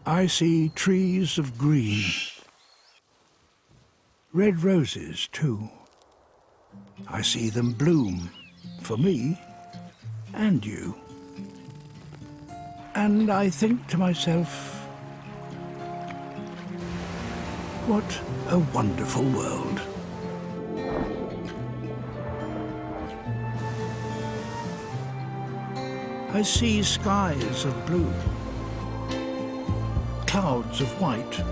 I see trees of green, red roses too. I see them bloom for me and you. And I think to myself, what a wonderful world. I see skies of blue, clouds of white,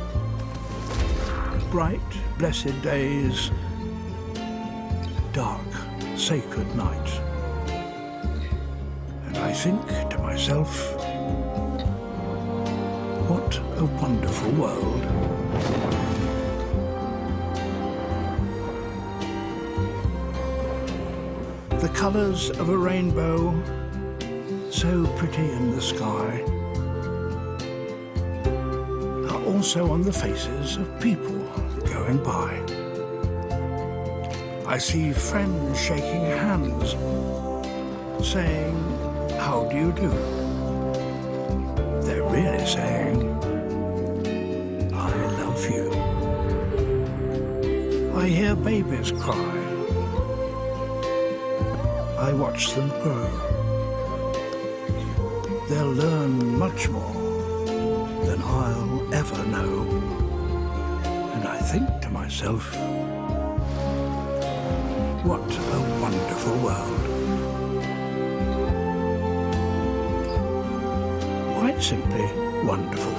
bright, blessed days, dark, sacred night. And I think to myself, what a wonderful world. The colours of a rainbow, so pretty in the sky, are also on the faces of people going by. I see friends shaking hands, saying, "How do you do?" They're really saying, "I love you." I hear babies cry. I watch them grow. They'll learn much more than I'll ever know. And I think to myself, what a wonderful world. Quite simply wonderful.